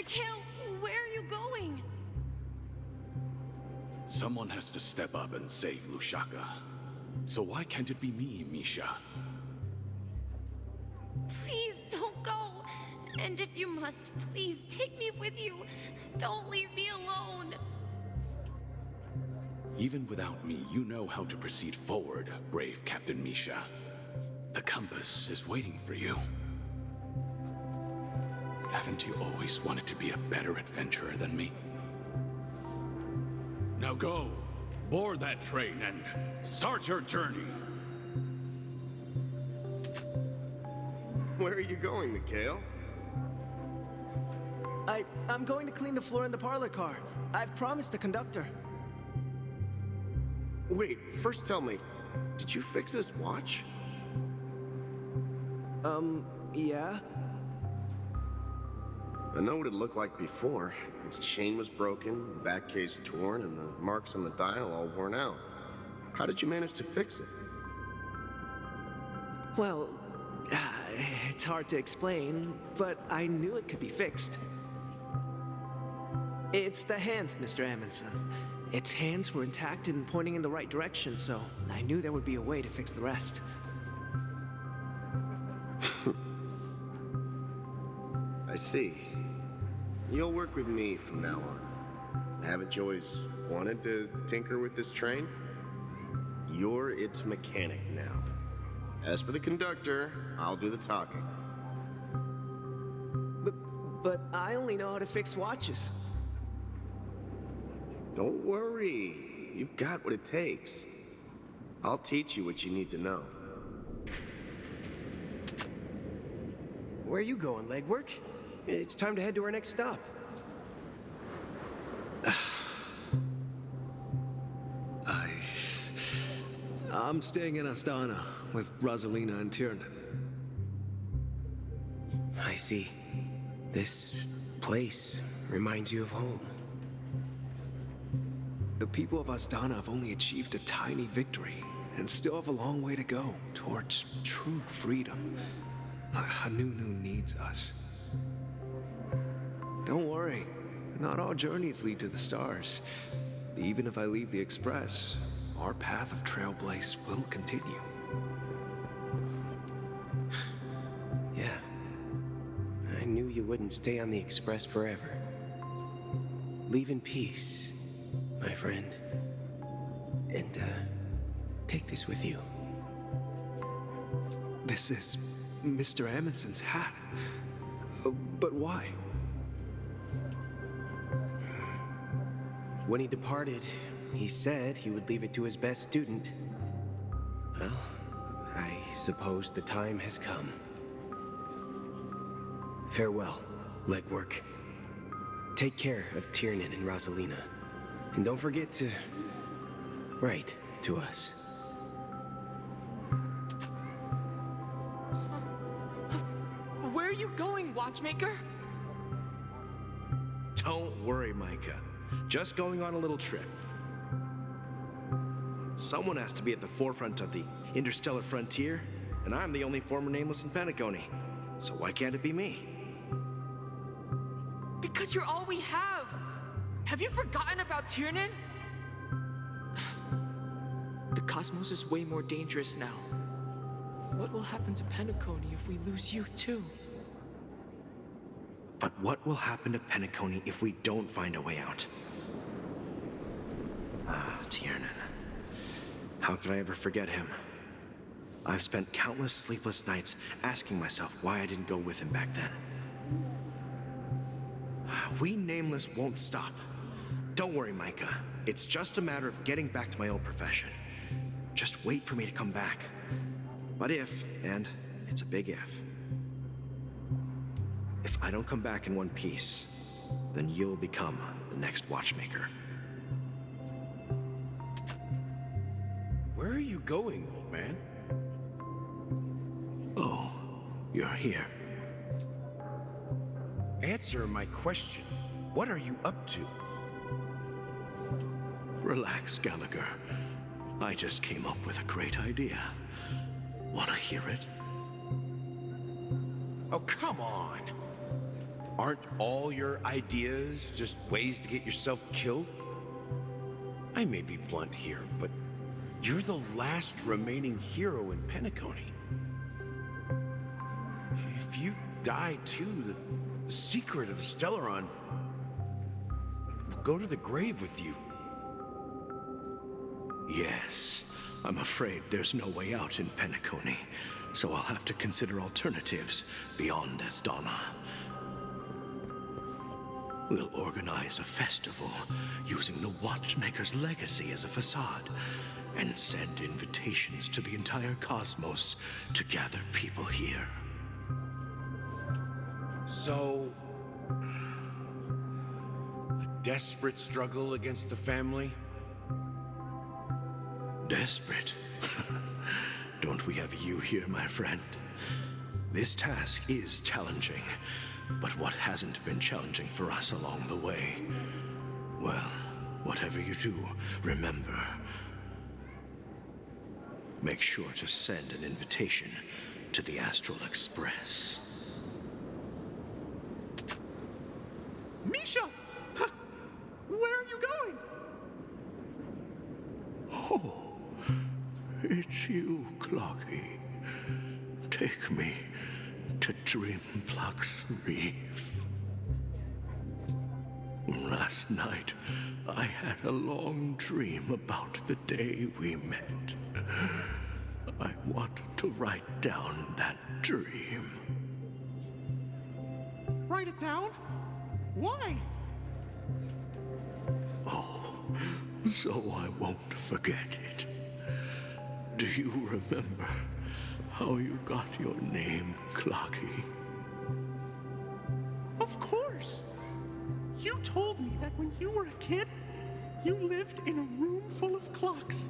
Kale, where are you going? Someone has to step up and save Lushaka. So why can't it be me, Misha? Please don't go. And if you must, please take me with you. Don't leave me alone. Even without me, you know how to proceed forward, brave Captain Misha. The compass is waiting for you. Haven't you always wanted to be a better adventurer than me? Now go, board that train and start your journey. Where are you going, Mikhail? I'm going to clean the floor in the parlor car. I've promised the conductor. Wait, first tell me, did you fix this watch? Yeah? I know what it looked like before. Its chain was broken, the back case torn, and the marks on the dial all worn out. How did you manage to fix it? Well, it's hard to explain, but I knew it could be fixed. It's the hands, Mr. Amundsen. Its hands were intact and pointing in the right direction, so I knew there would be a way to fix the rest. I see. You'll work with me from now on. Haven't you always wanted to tinker with this train? You're its mechanic now. As for the conductor, I'll do the talking. But I only know how to fix watches. Don't worry. You've got what it takes. I'll teach you what you need to know. Where are you going, legwork? It's time to head to our next stop. I'm staying in Astana with Rosalina and Tiernan. I see. This place reminds you of home. The people of Astana have only achieved a tiny victory and still have a long way to go towards true freedom. Hanunu needs us. Don't worry, not all journeys lead to the stars. Even if I leave the Express, our path of trailblaze will continue. Yeah. I knew you wouldn't stay on the Express forever. Leave in peace, my friend. And, take this with you. This is Mr. Amundsen's hat. But why? When he departed, he said he would leave it to his best student. Well, I suppose the time has come. Farewell, legwork. Take care of Tiernan and Rosalina. And don't forget to write to us. Where are you going, watchmaker? Don't worry, Micah. Just going on a little trip. Someone has to be at the forefront of the interstellar frontier, and I'm the only former nameless in Penacony. So why can't it be me? Because you're all we have. Have you forgotten about Tiernan? The cosmos is way more dangerous now. What will happen to Penacony if we lose you too? But what will happen to Penacony if we don't find a way out? Tiernan. How could I ever forget him? I've spent countless sleepless nights asking myself why I didn't go with him back then. We Nameless won't stop. Don't worry, Micah. It's just a matter of getting back to my old profession. Just wait for me to come back. But if, and it's a big if I don't come back in one piece, then you'll become the next watchmaker. Where are you going, old man? Oh, you're here. Answer my question. What are you up to? Relax, Gallagher. I just came up with a great idea. Wanna hear it? Oh, come on. Aren't all your ideas just ways to get yourself killed? I may be blunt here, but you're the last remaining hero in Penacony. If you die too, the secret of Stellaron will go to the grave with you. Yes, I'm afraid there's no way out in Penacony, so I'll have to consider alternatives beyond Asdana. We'll organize a festival using the Watchmaker's legacy as a facade and send invitations to the entire cosmos to gather people here. So, a desperate struggle against the family? Desperate? Don't we have you here, my friend? This task is challenging, but what hasn't been challenging for us along the way? Well, whatever you do, remember, make sure to send an invitation to the Astral Express. Misha! Huh. Where are you going? Oh, it's you, Clocky. Take me to Dreamflux Reef. Last night, I had a long dream about the day we met. I want to write down that dream. Write it down? Why? Oh, so I won't forget it. Do you remember how you got your name, Clocky? Of course! You told me that when you were a kid, you lived in a room full of clocks.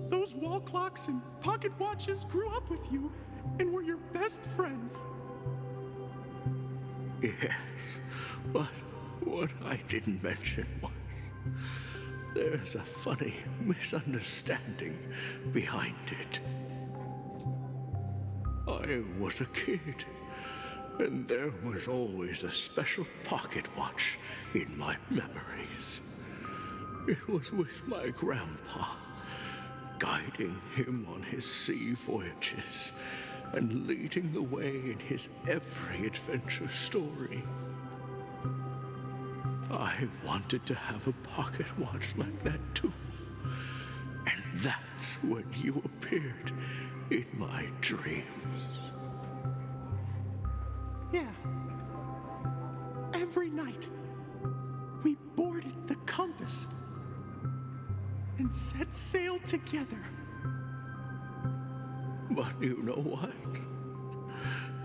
Those wall clocks and pocket watches grew up with you and were your best friends. Yes, but what I didn't mention was there's a funny misunderstanding behind it. I was a kid, and there was always a special pocket watch in my memories. It was with my grandpa, guiding him on his sea voyages and leading the way in his every adventure story. I wanted to have a pocket watch like that too. And that's when you appeared in my dreams. Yeah. Every night, we boarded the compass and set sail together. But you know what?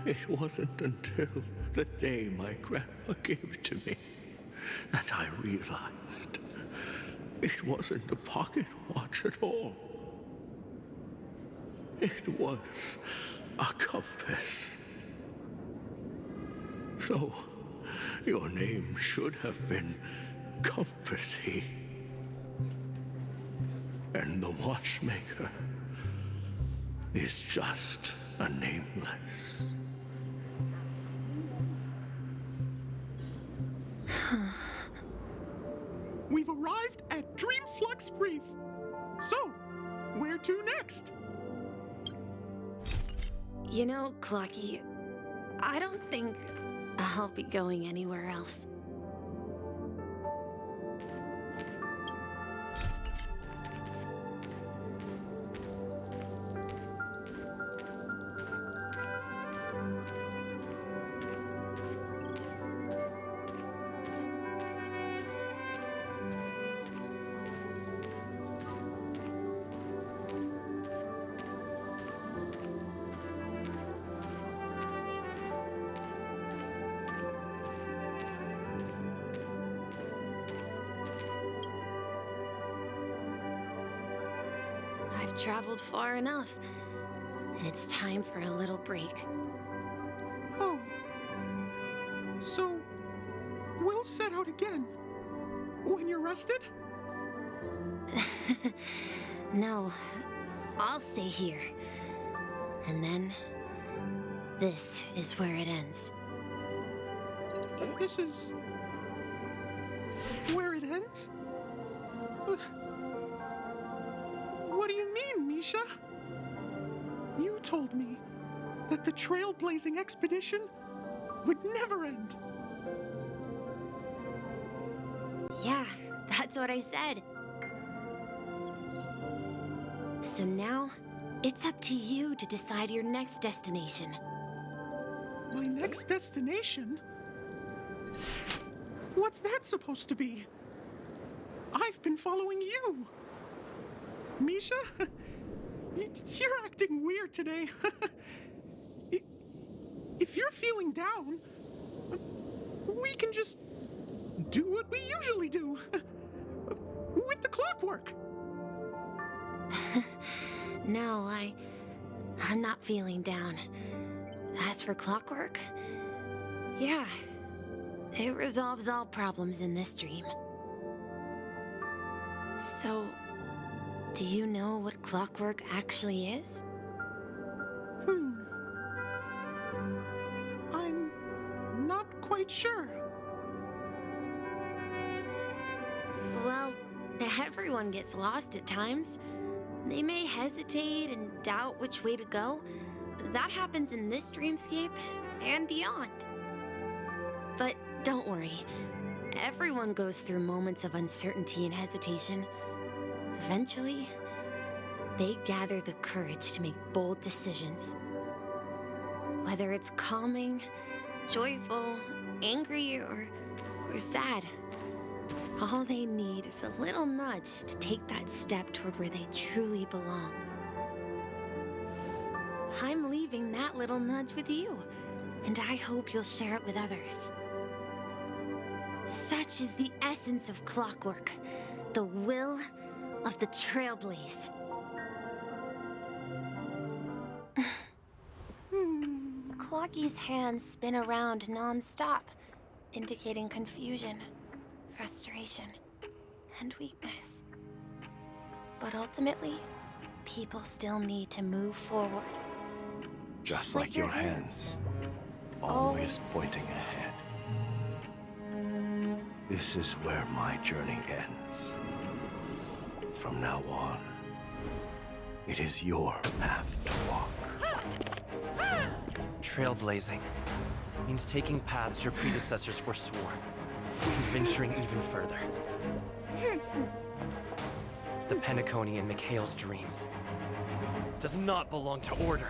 It wasn't until the day my grandpa gave it to me that I realized it wasn't a pocket watch at all. It was a compass. So, your name should have been Compassy. And the watchmaker is just a nameless. We've arrived at Dreamflux Reef. So, where to next? You know, Clocky, I don't think I'll be going anywhere else. I've traveled far enough, and it's time for a little break. Oh. So, we'll set out again. When you're rested? No, I'll stay here. And then, this is where it ends. This is where it ends? What do you mean, Misha? You told me that the trailblazing expedition would never end. Yeah, that's what I said. So now, it's up to you to decide your next destination. My next destination? What's that supposed to be? I've been following you. Misha? You're acting weird today. If you're feeling down, we can just do what we usually do. With the clockwork. No, I'm not feeling down. As for clockwork, yeah, it resolves all problems in this dream. So, do you know what clockwork actually is? I'm not quite sure. Well, everyone gets lost at times. They may hesitate and doubt which way to go. That happens in this dreamscape and beyond. But don't worry. Everyone goes through moments of uncertainty and hesitation. Eventually, they gather the courage to make bold decisions. Whether it's calming, joyful, angry, or sad. All they need is a little nudge to take that step toward where they truly belong. I'm leaving that little nudge with you, and I hope you'll share it with others. Such is the essence of clockwork, the will of the Trailblaze. Clocky's hands spin around non-stop, indicating confusion, frustration, and weakness. But ultimately, people still need to move forward. Just like your hands, always pointing ahead. This is where my journey ends. From now on, it is your path to walk. Trailblazing means taking paths your predecessors forswore, and venturing even further. The Penacony in Mikhail's dreams does not belong to Order.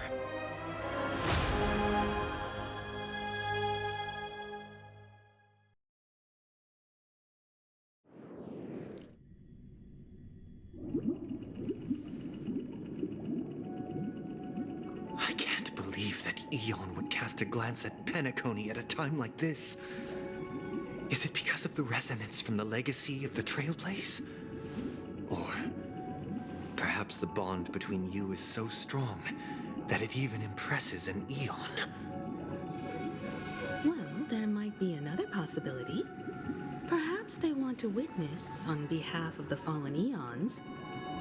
I can't believe that Eon would cast a glance at Penacony at a time like this. Is it because of the resonance from the legacy of the Trailblaze? Or perhaps the bond between you is so strong that it even impresses an Eon? Well, there might be another possibility. Perhaps they want to witness, on behalf of the fallen Eons,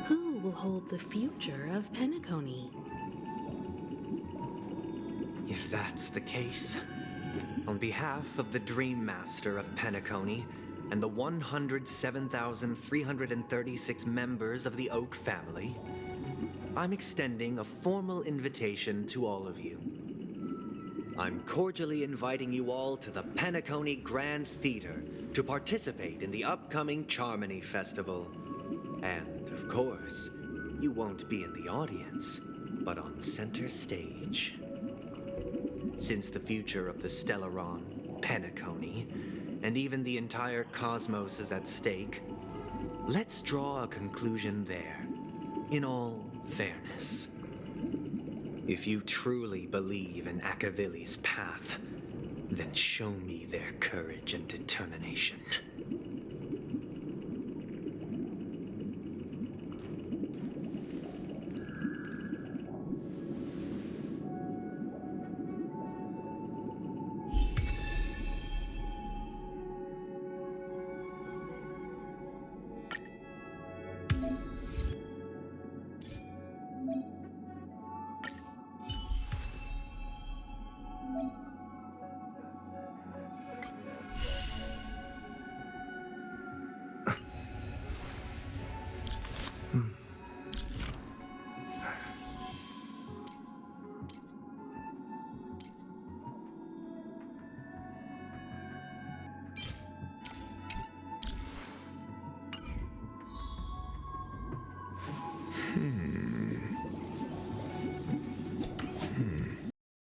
who will hold the future of Penacony. If that's the case, on behalf of the Dream Master of Penacony and the 107,336 members of the Oak family, I'm extending a formal invitation to all of you. I'm cordially inviting you all to the Penacony Grand Theater to participate in the upcoming Charmony Festival. And, of course, you won't be in the audience, but on center stage. Since the future of the Stellaron, Penacony, and even the entire cosmos is at stake, let's draw a conclusion there, in all fairness. If you truly believe in Akavili's path, then show me their courage and determination.